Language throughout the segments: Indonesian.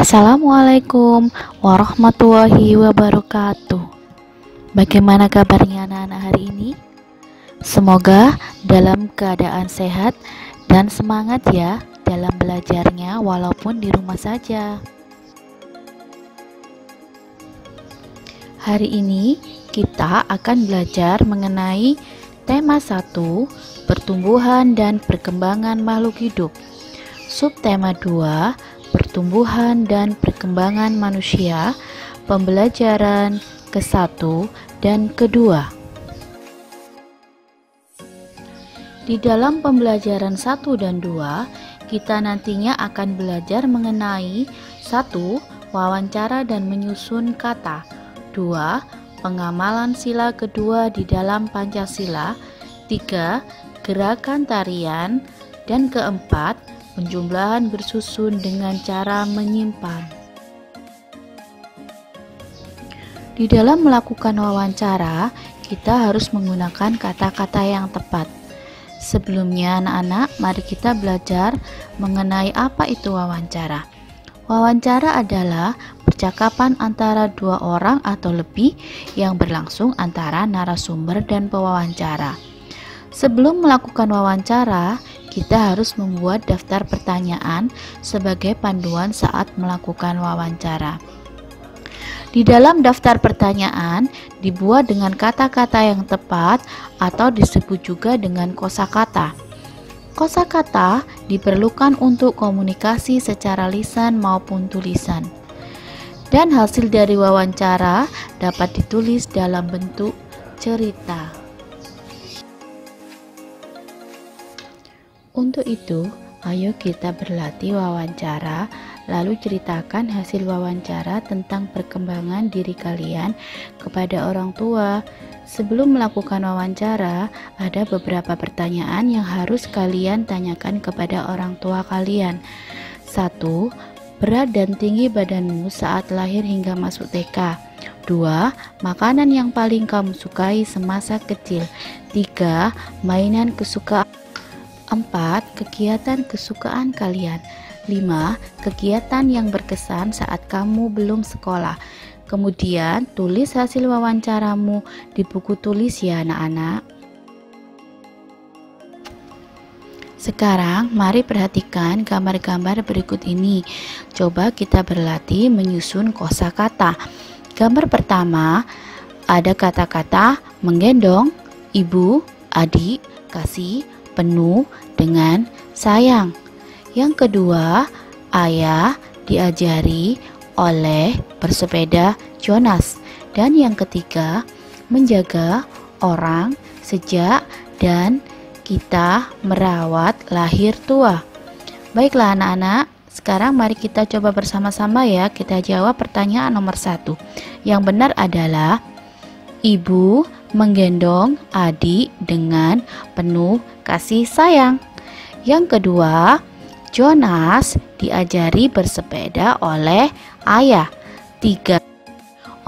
Assalamualaikum warahmatullahi wabarakatuh. Bagaimana kabarnya anak-anak hari ini? Semoga dalam keadaan sehat dan semangat ya dalam belajarnya walaupun di rumah saja. Hari ini kita akan belajar mengenai tema 1, pertumbuhan dan perkembangan makhluk hidup. Subtema 2, pertumbuhan dan perkembangan manusia, pembelajaran ke-1 dan ke-2. Di dalam pembelajaran 1 dan 2, kita nantinya akan belajar mengenai 1. Wawancara dan menyusun kata, 2. Pengamalan sila kedua di dalam Pancasila, 3. Gerakan tarian, dan keempat, penjumlahan bersusun dengan cara menyimpan. Di dalam melakukan wawancara, kita harus menggunakan kata-kata yang tepat. Sebelumnya anak-anak, mari kita belajar mengenai apa itu wawancara. Wawancara adalah percakapan antara dua orang atau lebih yang berlangsung antara narasumber dan pewawancara. Sebelum melakukan wawancara, kita harus membuat daftar pertanyaan sebagai panduan saat melakukan wawancara. Di dalam daftar pertanyaan dibuat dengan kata-kata yang tepat atau disebut juga dengan kosakata. Kosakata diperlukan untuk komunikasi secara lisan maupun tulisan. Dan hasil dari wawancara dapat ditulis dalam bentuk cerita. Untuk itu, ayo kita berlatih wawancara, lalu ceritakan hasil wawancara tentang perkembangan diri kalian kepada orang tua. Sebelum melakukan wawancara, ada beberapa pertanyaan yang harus kalian tanyakan kepada orang tua kalian. 1. Berat dan tinggi badanmu saat lahir hingga masuk TK. 2. Makanan yang paling kamu sukai semasa kecil. 3. Mainan kesukaan. 4. Kegiatan kesukaan kalian. 5. Kegiatan yang berkesan saat kamu belum sekolah. Kemudian tulis hasil wawancaramu di buku tulis ya anak-anak. Sekarang mari perhatikan gambar-gambar berikut ini. Coba kita berlatih menyusun kosakata. Gambar pertama ada kata-kata menggendong, ibu, adik, kasih, penuh dengan sayang. Yang kedua, ayah diajari oleh bersepeda Jonas. Dan yang ketiga, menjaga orang sejak dan kita merawat lahir tua. Baiklah anak-anak, sekarang mari kita coba bersama-sama ya, kita jawab pertanyaan nomor 1. Yang benar adalah ibu menggendong adik dengan penuh kasih sayang. Yang kedua, Jonas diajari bersepeda oleh ayah. 3.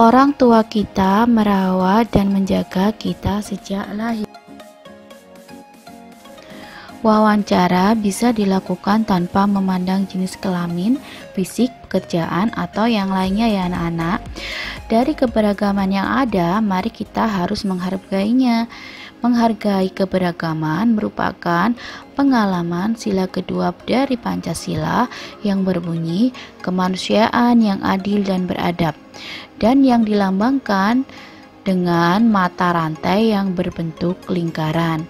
Orang tua kita merawat dan menjaga kita sejak lahir. Wawancara bisa dilakukan tanpa memandang jenis kelamin, fisik, pekerjaan, atau yang lainnya ya anak-anak. Dari keberagaman yang ada, mari kita harus menghargainya. Menghargai keberagaman merupakan pengalaman sila kedua dari Pancasila yang berbunyi kemanusiaan yang adil dan beradab, dan yang dilambangkan dengan mata rantai yang berbentuk lingkaran.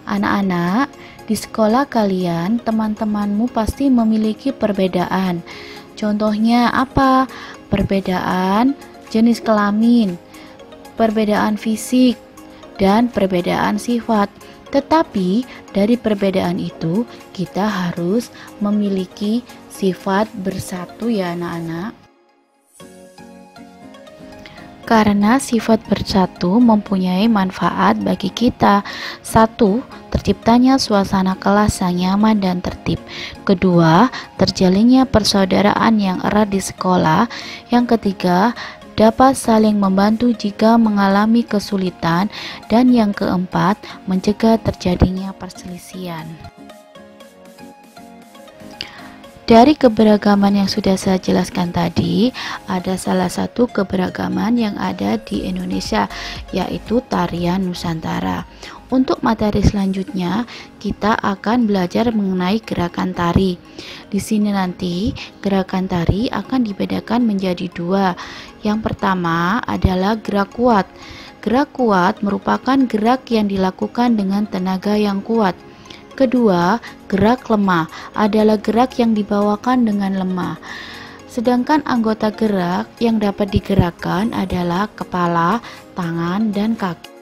Anak-anak, di sekolah kalian, teman-temanmu pasti memiliki perbedaan. Contohnya apa? Perbedaan jenis kelamin, perbedaan fisik, dan perbedaan sifat. Tetapi dari perbedaan itu kita harus memiliki sifat bersatu ya anak-anak. Karena sifat bersatu mempunyai manfaat bagi kita. 1. Terciptanya suasana kelas yang nyaman dan tertib. 2. Terjalinnya persaudaraan yang erat di sekolah. Yang ketiga, dapat saling membantu jika mengalami kesulitan. Dan yang keempat, mencegah terjadinya perselisihan. Dari keberagaman yang sudah saya jelaskan tadi, ada salah satu keberagaman yang ada di Indonesia, yaitu tarian Nusantara. Untuk materi selanjutnya, kita akan belajar mengenai gerakan tari. Di sini nanti, gerakan tari akan dibedakan menjadi dua. Yang pertama adalah gerak kuat. Gerak kuat merupakan gerak yang dilakukan dengan tenaga yang kuat. Kedua, gerak lemah adalah gerak yang dibawakan dengan lemah. Sedangkan anggota gerak yang dapat digerakkan adalah kepala, tangan, dan kaki.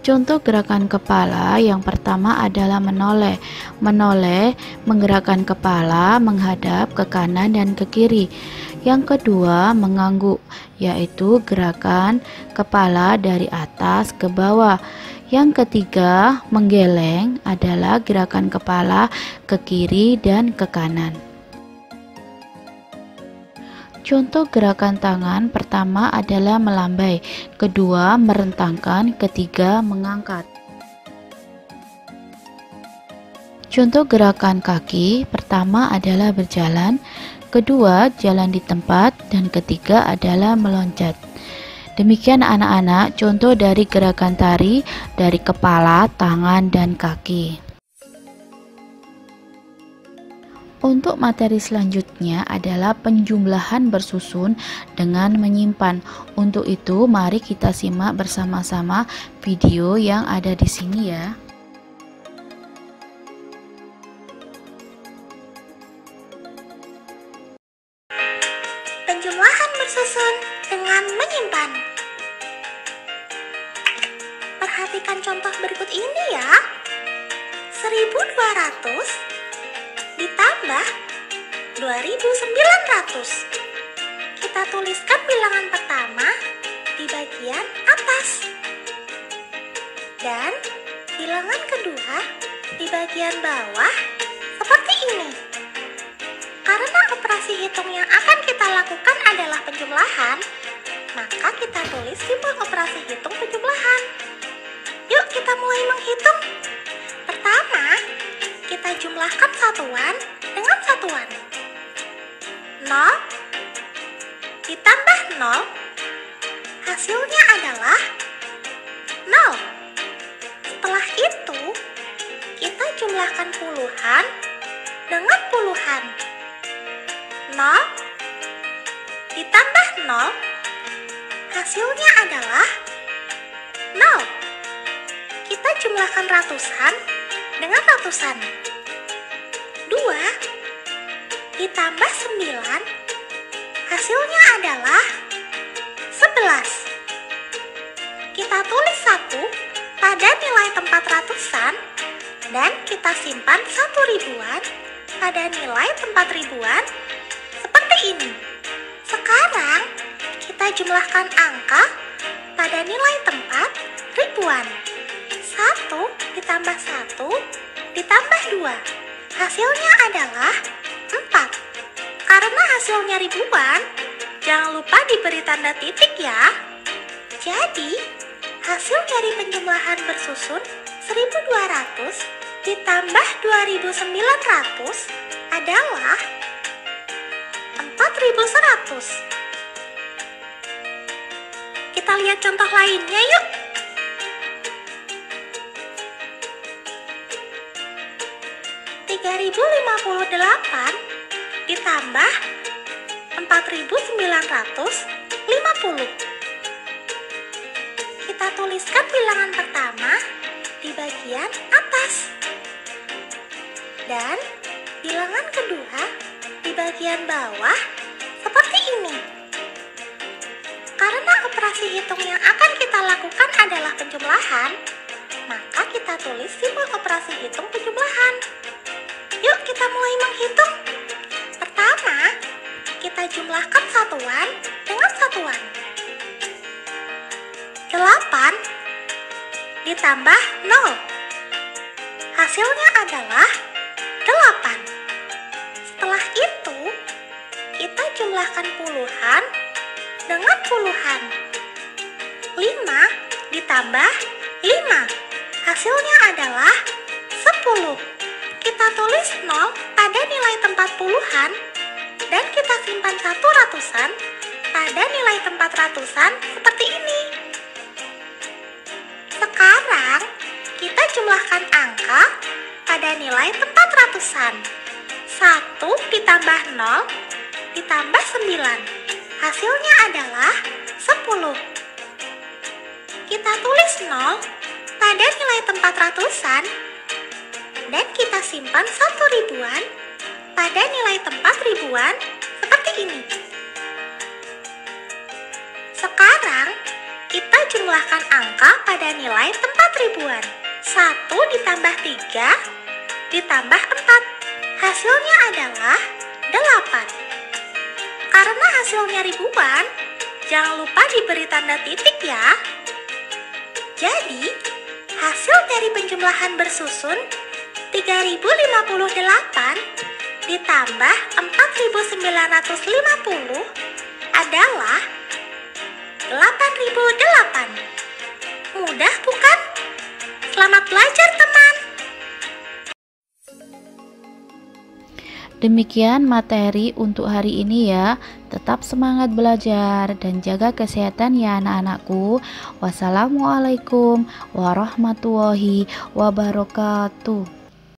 Contoh gerakan kepala yang pertama adalah menoleh. Menoleh menggerakkan kepala menghadap ke kanan dan ke kiri. Yang kedua, mengangguk, yaitu gerakan kepala dari atas ke bawah. Yang ketiga, menggeleng adalah gerakan kepala ke kiri dan ke kanan. Contoh gerakan tangan pertama adalah melambai, kedua merentangkan, ketiga mengangkat. Contoh gerakan kaki pertama adalah berjalan, kedua jalan di tempat, dan ketiga adalah meloncat. Demikian anak-anak contoh dari gerakan tari dari kepala, tangan, dan kaki. Untuk materi selanjutnya adalah penjumlahan bersusun dengan menyimpan. Untuk itu, mari kita simak bersama-sama video yang ada di sini ya. Penjumlahan bersusun dengan menyimpan. Perhatikan contoh berikut ini ya. 1200 ditambah 2900. Kita tuliskan bilangan pertama di bagian atas dan bilangan kedua di bagian bawah seperti ini. Karena operasi hitung yang akan kita lakukan adalah penjumlahan, maka kita tulis simbol operasi hitung penjumlahan. Yuk kita mulai menghitung. Pertama, kita jumlahkan satuan dengan satuan. 0 ditambah 0, hasilnya adalah 0. Setelah itu, kita jumlahkan puluhan dengan puluhan. 0 ditambah 0, hasilnya adalah 0. Kita jumlahkan ratusan dengan ratusan. 2 ditambah 9, hasilnya adalah 11. Kita tulis 1 pada nilai tempat ratusan dan kita simpan 1 ribuan pada nilai tempat ribuan seperti ini. Sekarang kita jumlahkan angka pada nilai tempat ribuan. 1 ditambah 1 ditambah 2, hasilnya adalah 4. Karena hasilnya ribuan, jangan lupa diberi tanda titik ya. Jadi, hasil dari penjumlahan bersusun 1200 ditambah 2900 adalah 4100. Kita lihat contoh lainnya yuk. Rp3.058 ditambah 4.950. Kita tuliskan bilangan pertama di bagian atas dan bilangan kedua di bagian bawah seperti ini. Karena operasi hitung yang akan kita lakukan adalah penjumlahan, maka kita tulis simbol operasi hitung penjumlahan. Yuk kita mulai menghitung. Pertama, kita jumlahkan satuan dengan satuan. 8 ditambah 0, hasilnya adalah 8. Setelah itu, kita jumlahkan puluhan dengan puluhan. 5 ditambah 5, hasilnya adalah 10. kita tulis 0 pada nilai tempat puluhan, dan kita simpan 1 ratusan pada nilai tempat ratusan seperti ini. Sekarang, kita jumlahkan angka pada nilai tempat ratusan. 1 ditambah 0 ditambah 9. Hasilnya adalah 10. Kita tulis 0 pada nilai tempat ratusan, dan kita simpan 1 ribuan pada nilai tempat ribuan seperti ini. Sekarang, kita jumlahkan angka pada nilai tempat ribuan. 1 ditambah 3 ditambah 4. Hasilnya adalah 8. Karena hasilnya ribuan, jangan lupa diberi tanda titik ya. Jadi, hasil dari penjumlahan bersusun 3058 ditambah 4950 adalah 8008. Mudah bukan? Selamat belajar teman! Demikian materi untuk hari ini ya. Tetap semangat belajar dan jaga kesehatan ya anak-anakku. Wassalamualaikum warahmatullahi wabarakatuh.